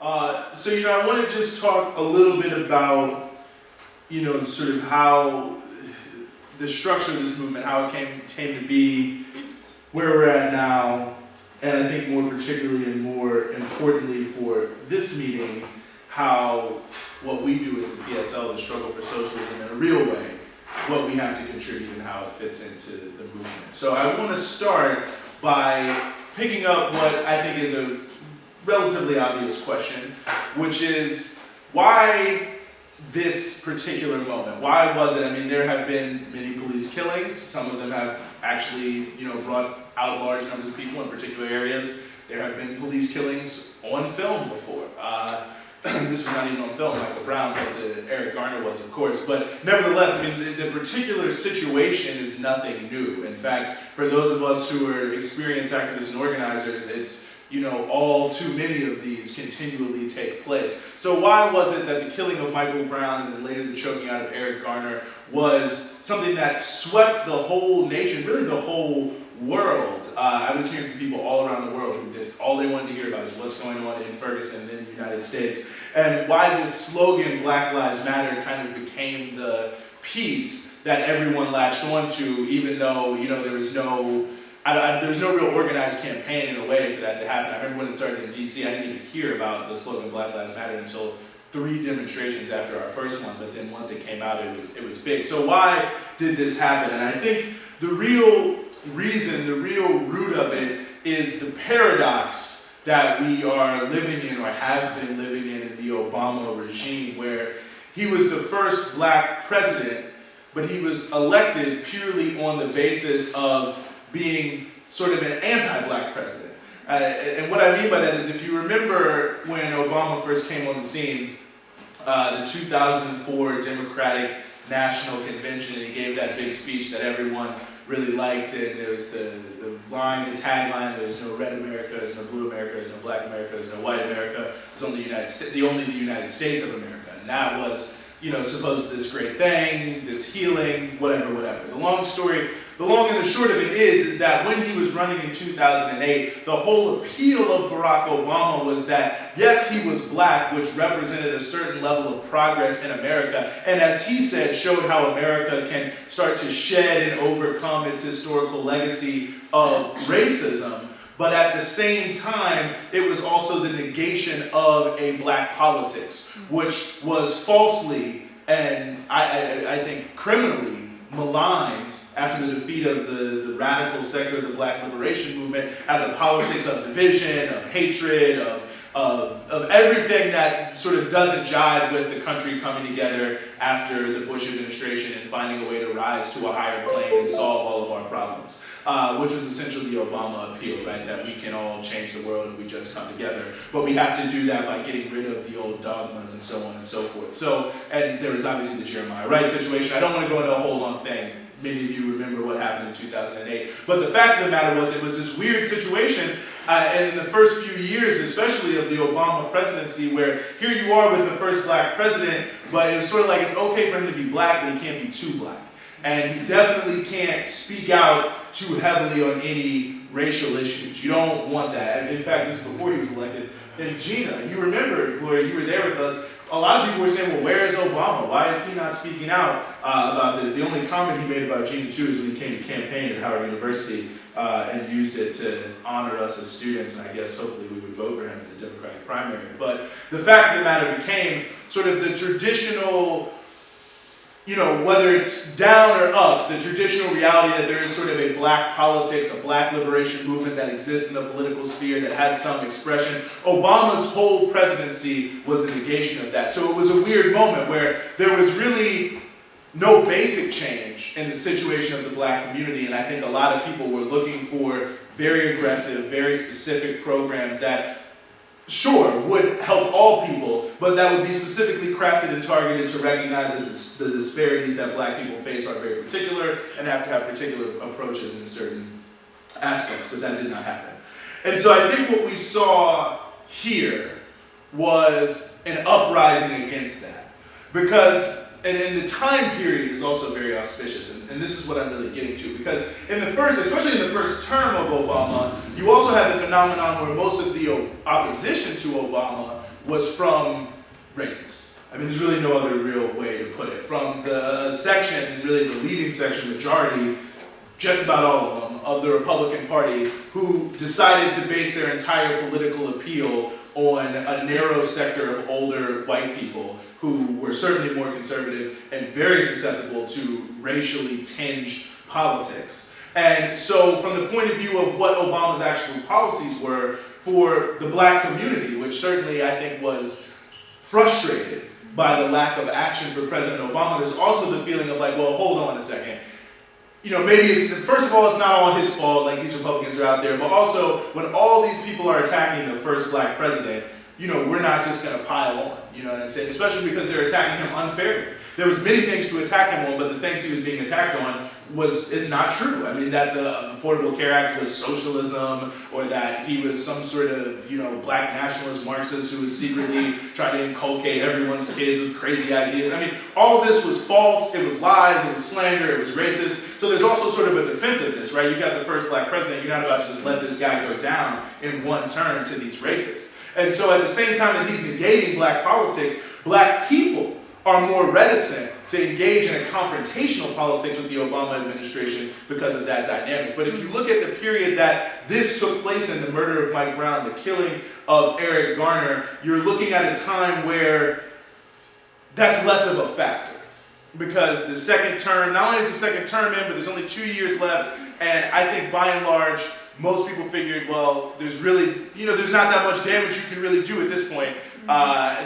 I want to just talk a little bit about, sort of how the structure of this movement, how it came to be, where we're at now, and I think more particularly and more importantly for this meeting, how what we do as the PSL, the struggle for socialism in a real way, what we have to contribute and how it fits into the movement. So I want to start by picking up what I think is a relatively obvious question, which is why this particular moment? Why was it? I mean, there have been many police killings. Some of them have actually, brought out large numbers of people in particular areas. There have been police killings on film before. This was not even on film, Michael Brown, but Eric Garner was, of course. But nevertheless, I mean, the particular situation is nothing new. In fact, for those of us who are experienced activists and organizers, it's, all too many of these continually take place. So why was it that the killing of Michael Brown and then later the choking out of Eric Garner was something that swept the whole nation, really the whole world? I was hearing from people all around the world who just all they wanted to hear about is what's going on in Ferguson and in the United States, and why this slogan, Black Lives Matter, kind of became the piece that everyone latched onto, even though there was no real organized campaign in a way for that to happen. I remember when it started in DC, I didn't even hear about the slogan Black Lives Matter until 3 demonstrations after our first one, but then once it came out, it was big. So why did this happen? And I think the real reason, the real root of it is the paradox that we are living in or have been living in the Obama regime, where he was the first black president, but he was elected purely on the basis of being sort of an anti-black president. And what I mean by that is, if you remember when Obama first came on the scene, the 2004 Democratic National Convention, and he gave that big speech that everyone really liked, and there was the line, the tagline, there's no red America, there's no blue America, there's no black America, there's no white America, there's only the United States of America. And that was, supposed this great thing, this healing, whatever. The long and the short of it is that when he was running in 2008, the whole appeal of Barack Obama was that, yes, he was black, which represented a certain level of progress in America, and as he said, showed how America can start to shed and overcome its historical legacy of racism. But at the same time, it was also the negation of a black politics, which was falsely and I think criminally maligned after the defeat of the radical sector of the black liberation movement as a politics of division, of hatred, of everything that sort of doesn't jive with the country coming together after the Bush administration and finding a way to rise to a higher plane and solve all of our problems, which was essentially the Obama appeal, right? That we can all change the world if we just come together. But we have to do that by getting rid of the old dogmas and so on and so forth. So, and there was obviously the Jeremiah Wright situation. I don't want to go into a whole long thing. Many of you remember what happened in 2008. But the fact of the matter was, it was this weird situation, and in the first few years, especially of the Obama presidency, where here you are with the first black president, but it was sort of like it's okay for him to be black, but he can't be too black. And he definitely can't speak out too heavily on any racial issues. You don't want that. In fact, this is before he was elected. And Gina, you remember, Gloria, you were there with us. A lot of people were saying, well, where is Obama? Why is he not speaking out about this? The only comment he made about Gina, too, is when he came to campaign at Howard University and used it to honor us as students, and I guess hopefully we would vote for him in the Democratic primary. But the fact of the matter became sort of the traditional, whether it's down or up, the traditional reality that there is sort of a black politics, a black liberation movement that exists in the political sphere that has some expression. Obama's whole presidency was the negation of that. So it was a weird moment where there was really no basic change in the situation of the black community, and I think a lot of people were looking for very aggressive, very specific programs that sure would help all people, but that would be specifically crafted and targeted to recognize that the disparities that black people face are very particular and have to have particular approaches in certain aspects, but that did not happen. And so I think what we saw here was an uprising against that, because and the time period is also very auspicious, and this is what I'm really getting to, because especially in the first term of Obama, you also had the phenomenon where most of the opposition to Obama was from racists. I mean, there's really no other real way to put it. From the section, really the leading section, majority, just about all of them, of the Republican Party, who decided to base their entire political appeal on a narrow sector of older white people who were certainly more conservative and very susceptible to racially tinged politics. And so from the point of view of what Obama's actual policies were for the black community, which certainly I think was frustrated by the lack of action for President Obama, there's also the feeling of like, well, hold on a second. You know, maybe it's, first of all, it's not all his fault, like these Republicans are out there, but also when all these people are attacking the first black president, you know, we're not just going to pile on, you know what I'm saying? Especially because they're attacking him unfairly. There was many things to attack him on, but the things he was being attacked on is not true. I mean, that the Affordable Care Act was socialism, or that he was some sort of, you know, black nationalist Marxist who was secretly trying to inculcate everyone's kids with crazy ideas. I mean, all of this was false, it was lies, it was slander, it was racist. So there's also sort of a defensiveness, right? You got the first black president, you're not about to just let this guy go down in one term to these racists. And so at the same time that he's negating black politics, black people are more reticent to engage in a confrontational politics with the Obama administration because of that dynamic. But if you look at the period that this took place in, the murder of Mike Brown, the killing of Eric Garner, you're looking at a time where that's less of a factor. Because the second term, not only is the second term in, but there's only 2 years left, and I think by and large, most people figured, well, there's really, you know, there's not that much damage you can really do at this point.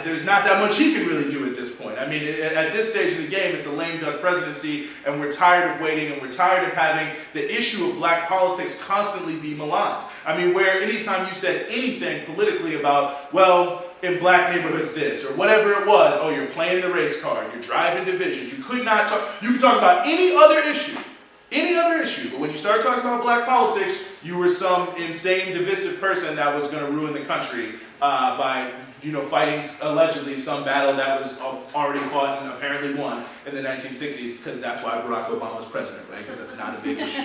There's not that much he can really do at this point. I mean, at this stage of the game, it's a lame duck presidency, and we're tired of waiting, and we're tired of having the issue of black politics constantly be maligned. I mean, where anytime you said anything politically about, well, in black neighborhoods this, or whatever it was, oh, you're playing the race card, you're driving divisions, you could not talk, you could talk about any other issue, but when you start talking about black politics, you were some insane, divisive person that was going to ruin the country by, you know, fighting allegedly some battle that was already fought and apparently won in the 1960s, because that's why Barack Obama was president, right? Because that's not a big issue.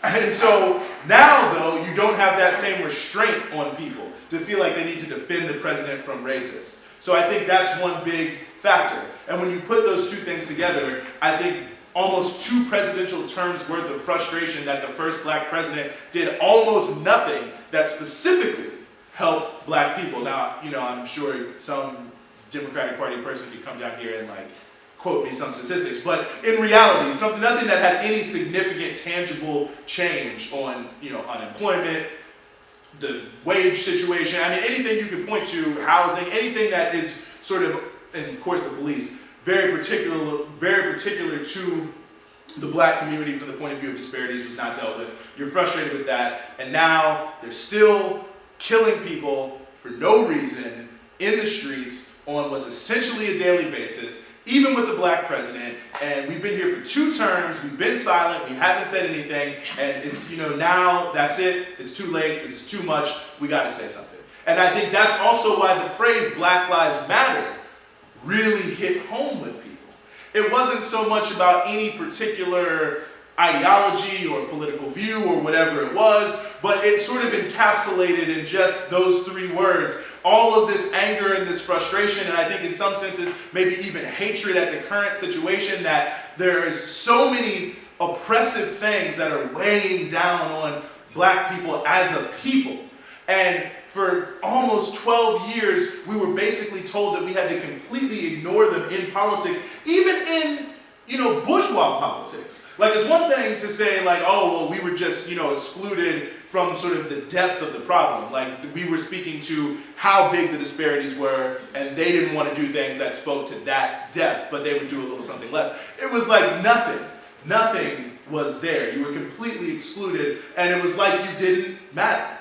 And so now, though, you don't have that same restraint on people to feel like they need to defend the president from racists. So I think that's one big factor. And when you put those two things together, I think almost 2 presidential terms worth of frustration that the first black president did almost nothing that specifically helped black people. Now, you know, I'm sure some Democratic Party person could come down here and like quote me some statistics, but in reality, nothing that had any significant tangible change on, you know, unemployment, the wage situation. I mean, anything you could point to, housing, anything that is sort of, and of course the police, very particular to the black community from the point of view of disparities was not dealt with. You're frustrated with that, and now they're still killing people for no reason in the streets on what's essentially a daily basis, even with the black president. And we've been here for 2 terms, we've been silent, we haven't said anything, and it's, you know, now that's it, it's too late, this is too much, we gotta say something. And I think that's also why the phrase Black Lives Matter really hit home with people. It wasn't so much about any particular ideology or political view or whatever it was, but it sort of encapsulated in just those 3 words all of this anger and this frustration, and I think in some senses maybe even hatred at the current situation, that there is so many oppressive things that are weighing down on black people as a people. And for almost 12 years, we were basically told that we had to completely ignore them in politics, even in, you know, bourgeois politics. Like, it's one thing to say, like, oh, well, we were just, you know, excluded from sort of the depth of the problem. Like, we were speaking to how big the disparities were, and they didn't want to do things that spoke to that depth, but they would do a little something less. It was like nothing was there. You were completely excluded, and it was like you didn't matter.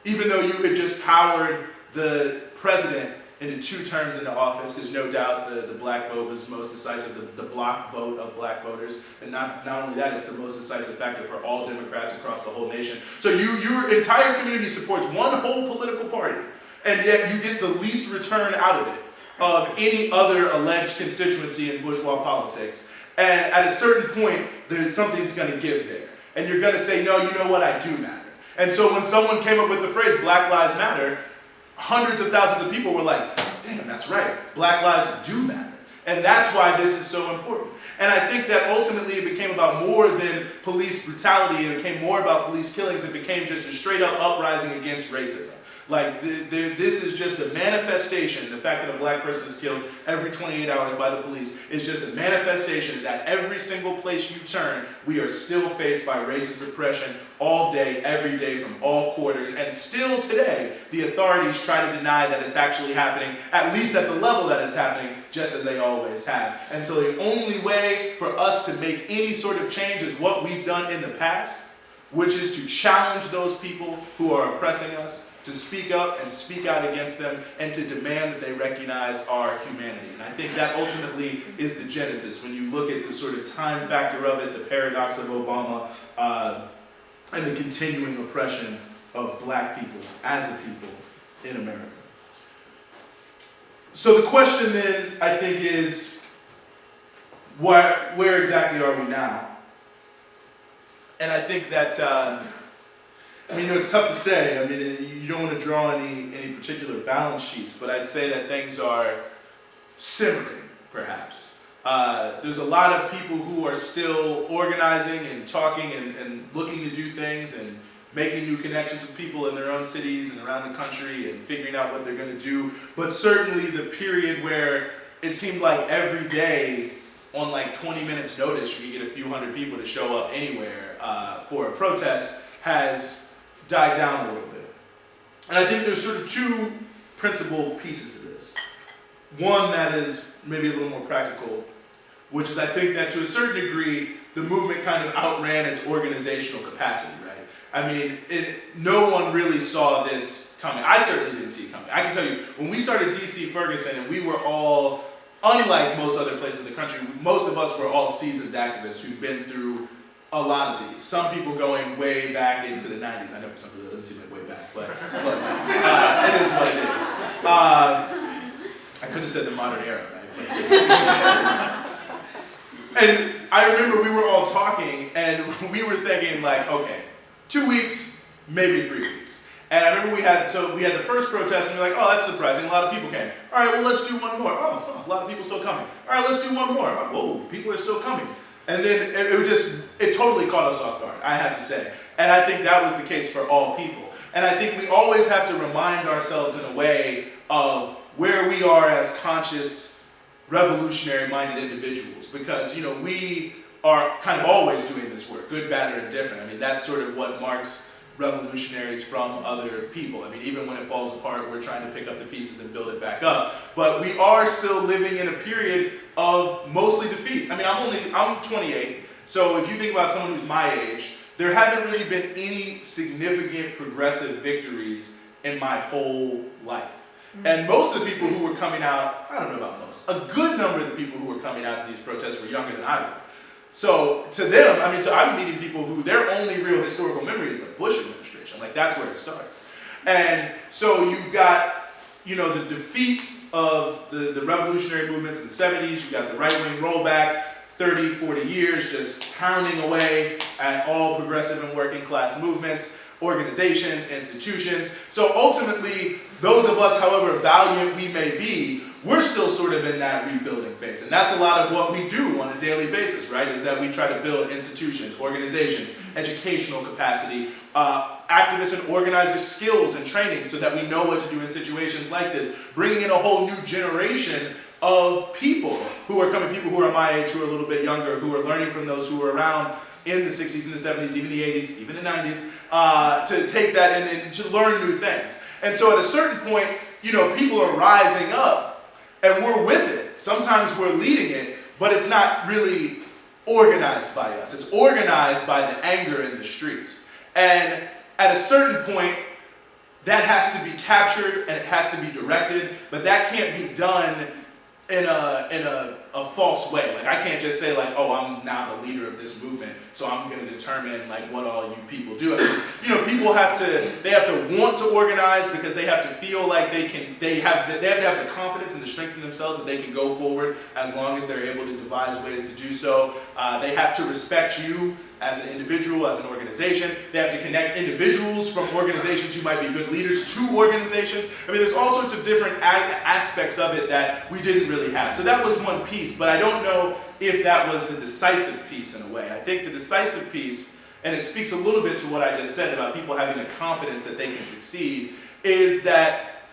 Even though you had just powered the president into 2 terms into office, because no doubt the black vote was most decisive, the block vote of black voters. And not only that, it's the most decisive factor for all Democrats across the whole nation. So your entire community supports one whole political party, and yet you get the least return out of it of any other alleged constituency in bourgeois politics. And at a certain point, something's going to give there. And you're going to say, no, you know what, I do matter. And so when someone came up with the phrase Black Lives Matter, hundreds of thousands of people were like, damn, that's right, black lives do matter. And that's why this is so important. And I think that ultimately it became about more than police brutality, it became more about police killings, it became just a straight up uprising against racism. Like, this is just a manifestation. The fact that a black person is killed every 28 hours by the police is just a manifestation that every single place you turn, we are still faced by racist oppression all day, every day, from all quarters. And still today, the authorities try to deny that it's actually happening, at least at the level that it's happening, just as they always have. And so the only way for us to make any sort of change is what we've done in the past, which is to challenge those people who are oppressing us, to speak up and speak out against them, and to demand that they recognize our humanity. And I think that ultimately is the genesis. When you look at the sort of time factor of it, the paradox of Obama, and the continuing oppression of black people as a people in America. So the question then, I think, is where exactly are we now? And I think that, it's tough to say. I mean, you don't want to draw any particular balance sheets, but I'd say that things are simmering, perhaps. There's a lot of people who are still organizing and talking and looking to do things and making new connections with people in their own cities and around the country and figuring out what they're going to do. But certainly the period where it seemed like every day on like 20 minutes notice you could get a few hundred people to show up anywhere for a protest has died down a little bit. And I think there's sort of two principal pieces to this. One that is maybe a little more practical, which is I think that to a certain degree, the movement kind of outran its organizational capacity, right? I mean, no one really saw this coming. I certainly didn't see it coming. I can tell you, when we started DC Ferguson, and we were all, unlike most other places in the country, most of us were all seasoned activists who've been through a lot of these. Some people going way back into the 90s. I know for some people it doesn't seem like way back, but look, it is what it is. I could have said the modern era, right? And I remember we were all talking, and we were thinking like, okay, 2 weeks, maybe 3 weeks. And I remember we had the first protest, and we were like, oh, that's surprising, a lot of people came. All right, well, let's do one more. Oh, a lot of people still coming. All right, let's do one more. Oh, whoa, people are still coming. And then it totally caught us off guard, I have to say. And I think that was the case for all people. And I think we always have to remind ourselves in a way of where we are as conscious, revolutionary-minded individuals. Because, we are kind of always doing this work, good, bad, or indifferent. I mean, that's sort of what marks revolutionaries from other people. I mean, even when it falls apart, we're trying to pick up the pieces and build it back up. But we are still living in a period of mostly defeats. I mean, I'm 28, so if you think about someone who's my age, there haven't really been any significant progressive victories in my whole life. And most of the people who were coming out, I don't know about most, a good number of the people who were coming out to these protests were younger than I was. So to them, I'm meeting people who their only real historical memory is the Bush administration. Like, that's where it starts. And so you've got, the defeat of the revolutionary movements in the 70s. You've got the right-wing rollback, 30, 40 years just pounding away at all progressive and working class movements, organizations, institutions. So ultimately, those of us, however valiant we may be, we're still sort of in that rebuilding phase. And that's a lot of what we do on a daily basis, right? Is that we try to build institutions, organizations, educational capacity, activist and organizer skills and training so that we know what to do in situations like this. Bringing in a whole new generation of people who are coming, people who are my age, who are a little bit younger, who are learning from those who were around in the 60s and the 70s, even the 80s, even the 90s, to take that and to learn new things. And so at a certain point, people are rising up, and we're with it. Sometimes we're leading it, but it's not really organized by us. It's organized by the anger in the streets. And at a certain point, that has to be captured and it has to be directed, but that can't be done in a false way. Like, I can't just say like, oh, I'm now the leader of this movement, so I'm going to determine like what all you people do. People have to want to organize because they have to feel like they have to have the confidence and the strength in themselves that they can go forward as long as they're able to devise ways to do so. They have to respect you as an individual, as an organization. They have to connect individuals from organizations who might be good leaders to organizations. I mean, there's all sorts of different aspects of it that we didn't really have. So that was one piece, but I don't know if that was the decisive piece in a way. I think the decisive piece, and it speaks a little bit to what I just said about people having the confidence that they can succeed, is that,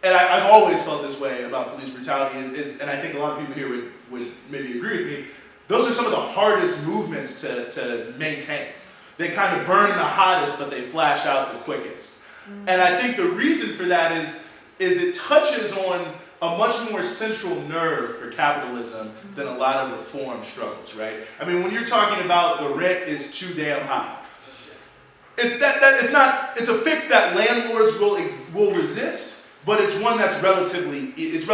and I've always felt this way about police brutality, and I think a lot of people here would maybe agree with me, those are some of the hardest movements to maintain. They kind of burn the hottest, but they flash out the quickest. And I think the reason for that is it touches on a much more central nerve for capitalism than a lot of reform struggles, right? I mean, when you're talking about the rent is too damn high, it's a fix that landlords will resist, but it's one that's relatively easy,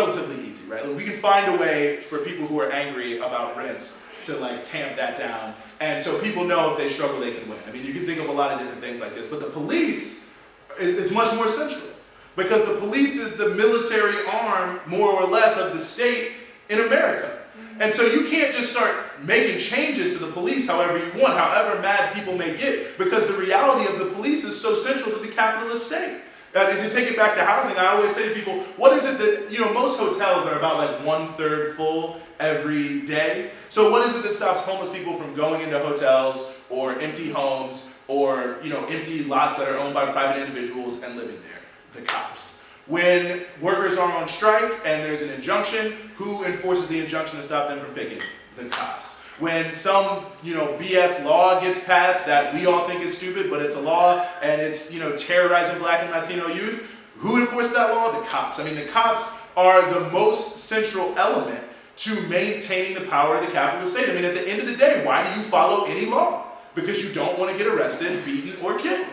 right? Like, we can find a way for people who are angry about rents to like tamp that down, and so people know if they struggle they can win. I mean, you can think of a lot of different things like this, but the police is much more central, because the police is the military arm, more or less, of the state in America. And so you can't just start making changes to the police however you want, however mad people may get, because the reality of the police is so central to the capitalist state. And to take it back to housing, I always say to people, what is it that, most hotels are about like 1/3 full every day. So what is it that stops homeless people from going into hotels or empty homes or, empty lots that are owned by private individuals and living there? The cops. When workers are on strike and there's an injunction, who enforces the injunction to stop them from picketing? The cops. When some, BS law gets passed that we all think is stupid, but it's a law and it's, terrorizing Black and Latino youth, who enforces that law? The cops. I mean, the cops are the most central element to maintain the power of the capitalist state. I mean, at the end of the day, why do you follow any law? Because you don't want to get arrested, beaten, or killed.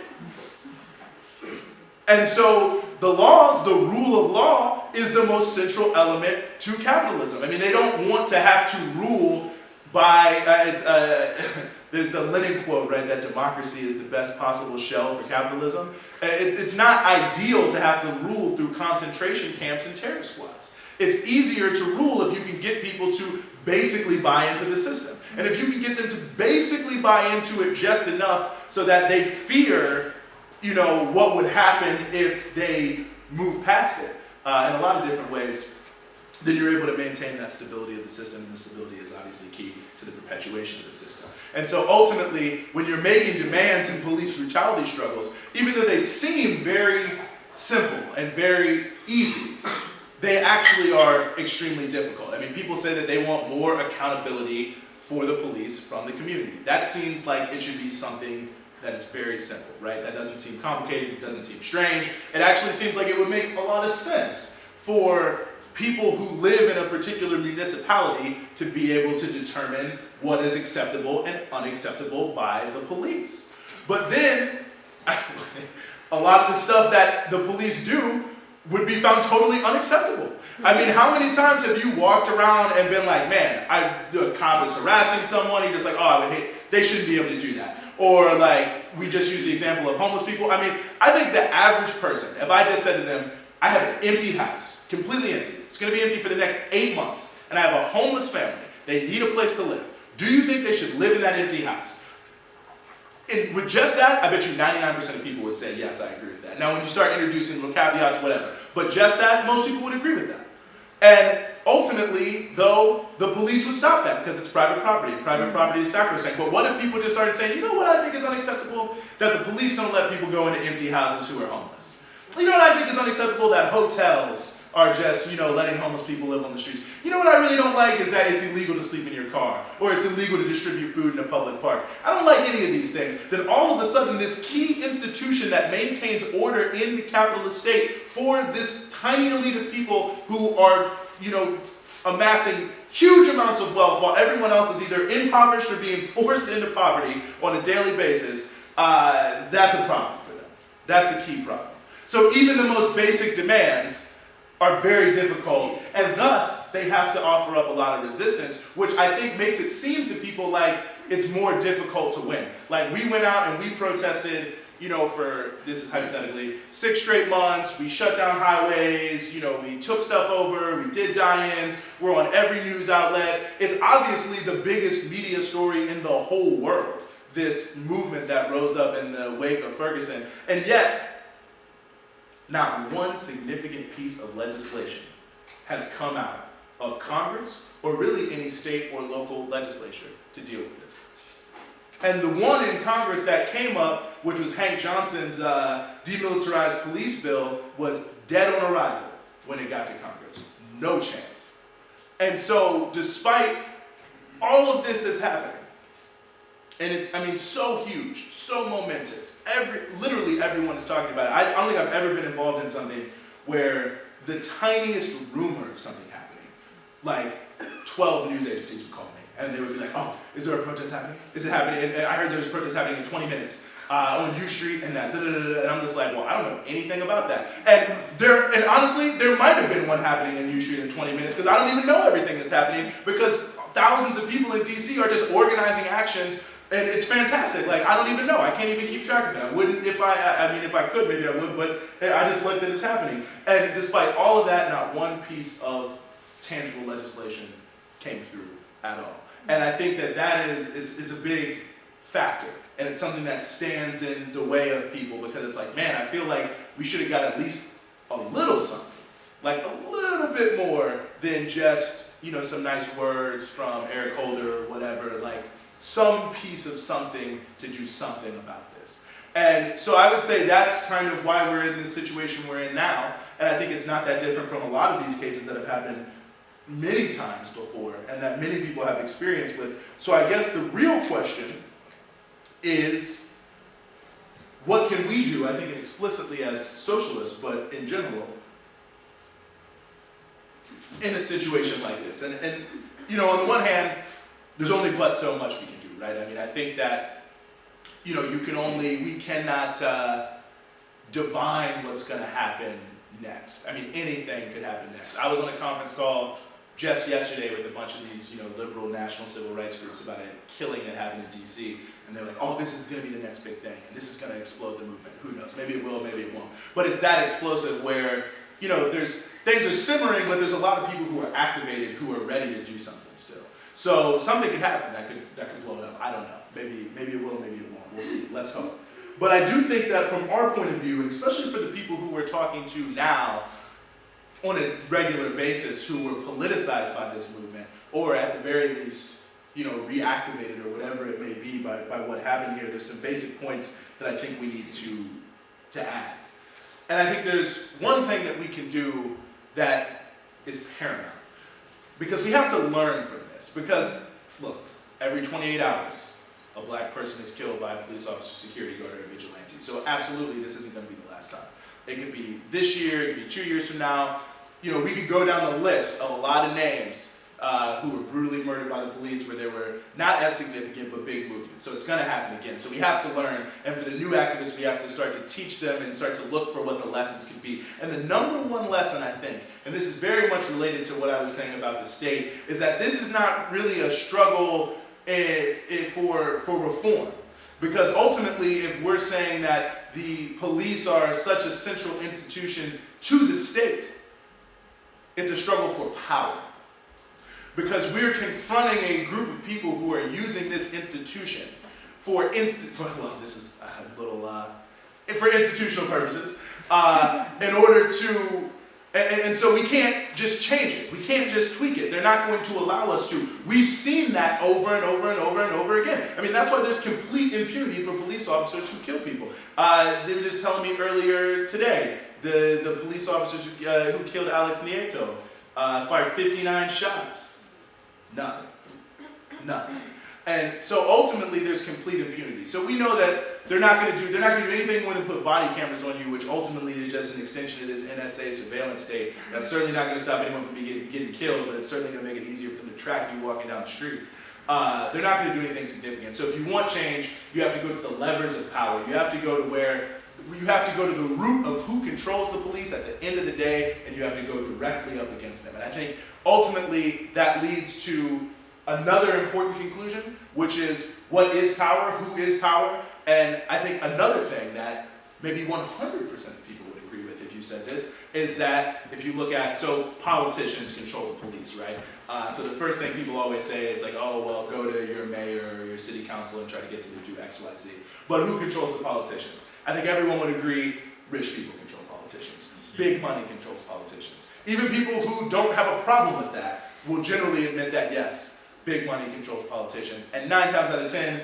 And so the laws, the rule of law, is the most central element to capitalism. I mean, they don't want to have to rule by, there's the Lenin quote, right, that democracy is the best possible shell for capitalism. It's not ideal to have to rule through concentration camps and terror squads. It's easier to rule if you can get people to basically buy into the system. And if you can get them to basically buy into it just enough so that they fear, what would happen if they move past it in a lot of different ways, then you're able to maintain that stability of the system, and the stability is obviously key to the perpetuation of the system. And so ultimately, when you're making demands in police brutality struggles, even though they seem very simple and very easy, they actually are extremely difficult. I mean, people say that they want more accountability for the police from the community. That seems like it should be something that is very simple, right? That doesn't seem complicated, it doesn't seem strange. It actually seems like it would make a lot of sense for people who live in a particular municipality to be able to determine what is acceptable and unacceptable by the police. But then, a lot of the stuff that the police do would be found totally unacceptable. I mean, how many times have you walked around and been like, man, the cop is harassing someone, you're just like, oh, I would hate, they shouldn't be able to do that. Or like, we just used the example of homeless people. I mean, I think the average person, if I just said to them, I have an empty house, completely empty, it's going to be empty for the next 8 months, and I have a homeless family, they need a place to live. Do you think they should live in that empty house? And with just that, I bet you 99% of people would say, yes, I agree with that. Now, when you start introducing little caveats, whatever, but just that, most people would agree with that. And ultimately, though, the police would stop that because it's private property. Private property is sacrosanct. But what if people just started saying, you know what I think is unacceptable? That the police don't let people go into empty houses who are homeless. You know what I think is unacceptable? That hotels are just, letting homeless people live on the streets. You know what I really don't like is that it's illegal to sleep in your car, or it's illegal to distribute food in a public park. I don't like any of these things. Then all of a sudden, this key institution that maintains order in the capitalist state for this tiny elite of people who are, amassing huge amounts of wealth while everyone else is either impoverished or being forced into poverty on a daily basis, that's a problem for them. That's a key problem. So even the most basic demands are very difficult, and thus they have to offer up a lot of resistance, which I think makes it seem to people like it's more difficult to win. Like, we went out and we protested, for, this is hypothetically, 6 straight months, we shut down highways, we took stuff over, we did die-ins, we're on every news outlet. It's obviously the biggest media story in the whole world. this movement that rose up in the wake of Ferguson, and yet not one significant piece of legislation has come out of Congress or really any state or local legislature to deal with this. And the one in Congress that came up, which was Hank Johnson's demilitarized police bill, was dead on arrival when it got to Congress. No chance. And so despite all of this that's happening, and it's, I mean, so huge, so momentous, literally everyone is talking about it. I don't think I've ever been involved in something where the tiniest rumor of something happening, like 12 news agencies would call me, and they would be like, oh, is there a protest happening? Is it happening? And I heard there's a protest happening in 20 minutes on U Street and that, and I'm just like, well, I don't know anything about that. And honestly, there might have been one happening in U Street in 20 minutes, because I don't even know everything that's happening, because thousands of people in DC are just organizing actions. And it's fantastic. Like, I don't even know. I can't even keep track of it. I wouldn't if I mean, if I could, maybe I would, but I just like that it's happening. And despite all of that, not one piece of tangible legislation came through at all. And I think that it's a big factor. And it's something that stands in the way of people, because it's like, man, I feel like we should have got at least a little something. Like a little bit more than just, you know, some nice words from Eric Holder or whatever. Like, some piece of something to do something about this. And so I would say that's kind of why we're in the situation we're in now. And I think it's not that different from a lot of these cases that have happened many times before and that many people have experience with. So I guess the real question is, what can we do? I think explicitly as socialists, but in general, in a situation like this. And you know, on the one hand, there's only but so much we can do, right? I mean, I think that, you know, we cannot divine what's going to happen next. I mean, anything could happen next. I was on a conference call just yesterday with a bunch of these, you know, liberal national civil rights groups about a killing that happened in DC, and they're like, oh, this is going to be the next big thing, and this is going to explode the movement. Who knows? Maybe it will, maybe it won't. But it's that explosive where, you know, things are simmering, but there's a lot of people who are activated, who are ready to do something still. So something could happen that could blow it up. I don't know. Maybe it will, maybe it won't. We'll see. Let's hope. But I do think that from our point of view, and especially for the people who we're talking to now on a regular basis, who were politicized by this movement, or at the very least, you know, reactivated or whatever it may be by what happened here, there's some basic points that I think we need to add. And I think there's one thing that we can do that is paramount. Because we have to learn from this. Because, look, every 28 hours, a black person is killed by a police officer, security guard, or a vigilante. So absolutely, this isn't going to be the last time. It could be this year, it could be 2 years from now. You know, we could go down the list of a lot of names who were brutally murdered by the police, where there were not as significant but big movements. So it's going to happen again. So we have to learn, and for the new activists, we have to start to teach them and start to look for what the lessons could be. And the number one lesson, I think, and this is very much related to what I was saying about the state, is that this is not really a struggle for reform. Because ultimately, if we're saying that the police are such a central institution to the state, it's a struggle for power. Because we're confronting a group of people who are using this institution for institutional purposes, in order to, and so we can't just change it. We can't just tweak it. They're not going to allow us to. We've seen that over and over and over and over again. I mean, that's why there's complete impunity for police officers who kill people. They were just telling me earlier today, the police officers who killed Alex Nieto fired 59 shots. Nothing. And so ultimately there's complete impunity. So we know that they're not going to do anything more than put body cameras on you, which ultimately is just an extension of this NSA surveillance state. That's certainly not going to stop anyone from getting killed, but it's certainly going to make it easier for them to track you walking down the street. They're not going to do anything significant. So if you want change, you have to go to the levers of power. You have to go to the root of who controls the police at the end of the day, and you have to go directly up against them. And I think ultimately that leads to another important conclusion, which is what is power, who is power, and I think another thing that maybe 100% of people would agree with if you said this, is that if you look at, so politicians control the police, right? So the first thing people always say is like, oh, well, go to your mayor or your city council and try to get them to do X, Y, Z. But who controls the politicians? I think everyone would agree rich people control politicians. Big money controls politicians. Even people who don't have a problem with that will generally admit that, yes, big money controls politicians. And 9 times out of 10,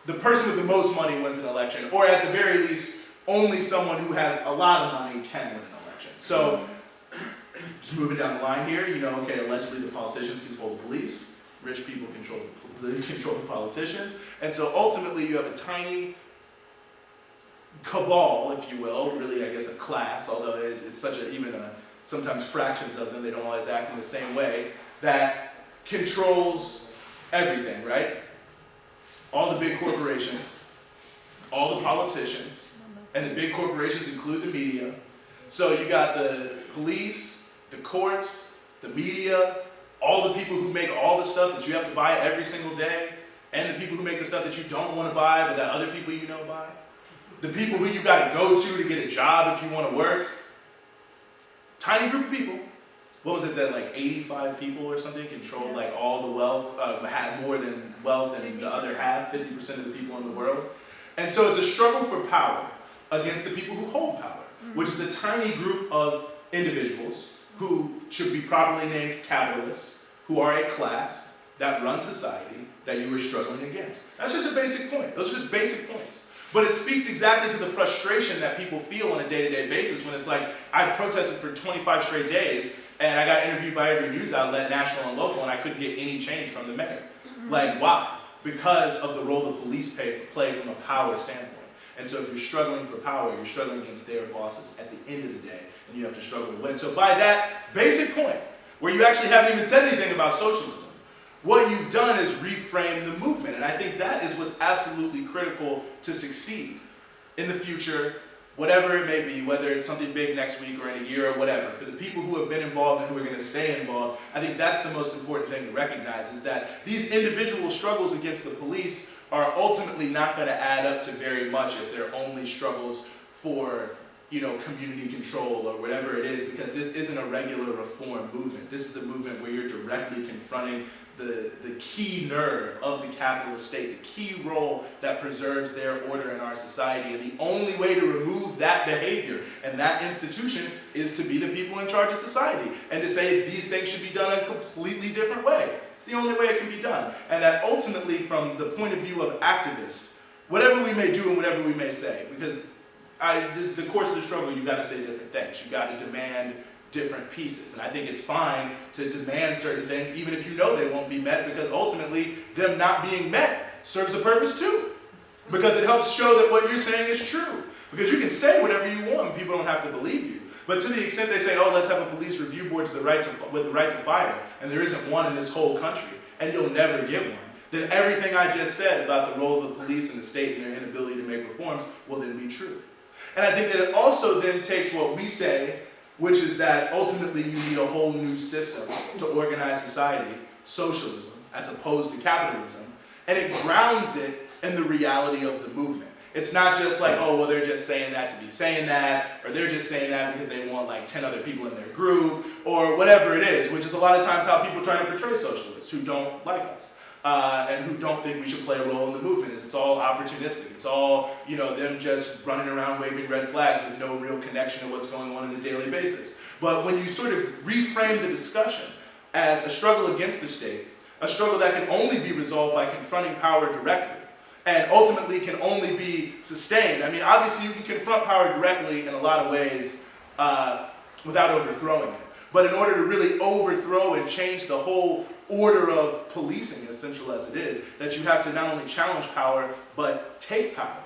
the person with the most money wins an election, or at the very least, only someone who has a lot of money can win an election. So, just moving down the line here, you know, okay, allegedly the politicians control the police, rich people control the politicians, and so ultimately you have a tiny cabal, if you will, really I guess a class, although it's such a, even sometimes fractions of them, they don't always act in the same way, that controls everything, right? All the big corporations, all the politicians, and the big corporations include the media. So you got the police, the courts, the media, all the people who make all the stuff that you have to buy every single day, and the people who make the stuff that you don't want to buy but that other people you know buy. The people who you got to go to get a job if you want to work. Tiny group of people. What was it that like 85 people or something controlled like all the wealth, had more than wealth than the other half, 50% of the people in the world. And so it's a struggle for power against the people who hold power, which is a tiny group of individuals who should be properly named capitalists, who are a class that runs society that you are struggling against. That's just a basic point. Those are just basic points. But it speaks exactly to the frustration that people feel on a day-to-day basis when it's like, I protested for 25 straight days and I got interviewed by every news outlet, national and local, and I couldn't get any change from the mayor. Like, why? Because of the role the police play from a power standpoint. And so if you're struggling for power, you're struggling against their bosses at the end of the day, and you have to struggle to win. So by that basic point, where you actually haven't even said anything about socialism, what you've done is reframe the movement, and I think that is what's absolutely critical to succeed in the future, whatever it may be, whether it's something big next week or in a year or whatever. For the people who have been involved and who are going to stay involved, I think that's the most important thing to recognize, is that these individual struggles against the police are ultimately not going to add up to very much if they're only struggles for, you know, community control or whatever it is, because this isn't a regular reform movement. This is a movement where you're directly confronting the key nerve of the capitalist state, the key role that preserves their order in our society. And the only way to remove that behavior and that institution is to be the people in charge of society and to say these things should be done a completely different way. It's the only way it can be done. And that ultimately, from the point of view of activists, whatever we may do and whatever we may say, because this is the course of the struggle, you've got to say different things. You've got to demand different pieces. And I think it's fine to demand certain things, even if you know they won't be met, because ultimately, them not being met serves a purpose too. Because it helps show that what you're saying is true. Because you can say whatever you want and people don't have to believe you. But to the extent they say, oh, let's have a police review board with the right to fire, and there isn't one in this whole country, and you'll never get one, then everything I just said about the role of the police and the state and their inability to make reforms will then be true. And I think that it also then takes what we say, which is that ultimately you need a whole new system to organize society, socialism, as opposed to capitalism, and it grounds it in the reality of the movement. It's not just like, oh, well, they're just saying that to be saying that, or they're just saying that because they want like 10 other people in their group, or whatever it is, which is a lot of times how people try to portray socialists who don't like us. And who don't think we should play a role in the movement. It's all opportunistic. It's all, you know, them just running around waving red flags with no real connection to what's going on a daily basis. But when you sort of reframe the discussion as a struggle against the state, a struggle that can only be resolved by confronting power directly, and ultimately can only be sustained. I mean, obviously you can confront power directly in a lot of ways without overthrowing it. But in order to really overthrow and change the whole order of policing, as central as it is, that you have to not only challenge power, but take power.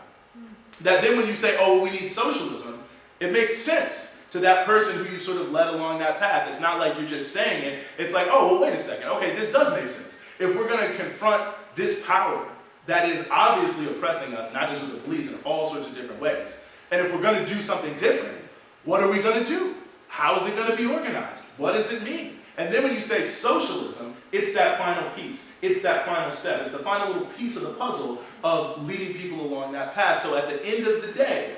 That then when you say, oh, well, we need socialism, it makes sense to that person who you sort of led along that path. It's not like you're just saying it. It's like, oh, well, wait a second. Okay, this does make sense. If we're going to confront this power that is obviously oppressing us, not just with the police, in all sorts of different ways, and if we're going to do something different, what are we going to do? How is it going to be organized? What does it mean? And then when you say socialism, it's that final piece. It's that final step. It's the final little piece of the puzzle of leading people along that path. So at the end of the day,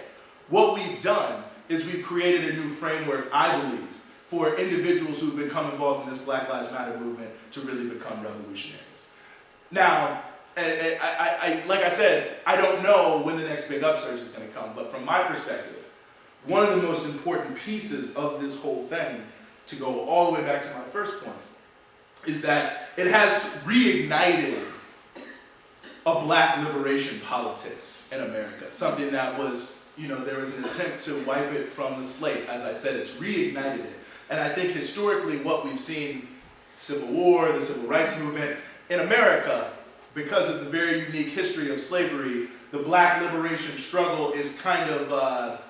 what we've done is we've created a new framework, I believe, for individuals who've become involved in this Black Lives Matter movement to really become revolutionaries. Now, like I said, I don't know when the next big upsurge is going to come, but from my perspective, one of the most important pieces of this whole thing, to go all the way back to my first point, is that it has reignited a black liberation politics in America. Something that was, there was an attempt to wipe it from the slate. As I said, it's reignited it. And I think historically what we've seen, Civil War, the Civil Rights Movement, in America, because of the very unique history of slavery, the black liberation struggle is kind of,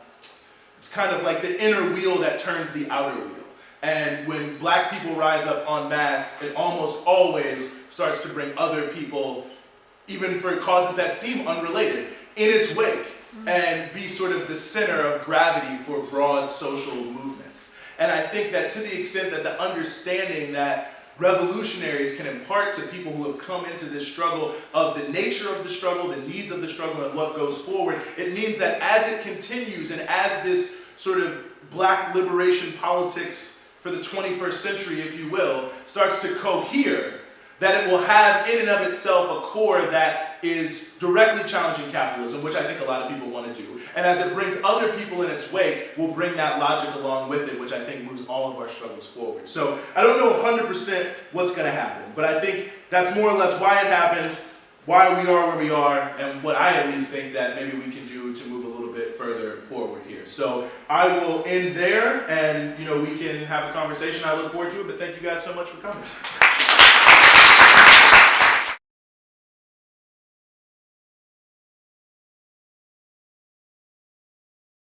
it's kind of like the inner wheel that turns the outer wheel. And when black people rise up en masse, it almost always starts to bring other people, even for causes that seem unrelated, in its wake, and be sort of the center of gravity for broad social movements. And I think that to the extent that the understanding that revolutionaries can impart to people who have come into this struggle of the nature of the struggle, the needs of the struggle, and what goes forward, it means that as it continues and as this sort of black liberation politics for the 21st century, if you will, starts to cohere, that it will have in and of itself a core that is directly challenging capitalism, which I think a lot of people want to do. And as it brings other people in its wake, will bring that logic along with it, which I think moves all of our struggles forward. So I don't know 100% what's going to happen, but I think that's more or less why it happened, why we are where we are, and what I at least think that maybe we can do to move a little bit further forward here. So I will end there, and we can have a conversation. I look forward to it, but thank you guys so much for coming.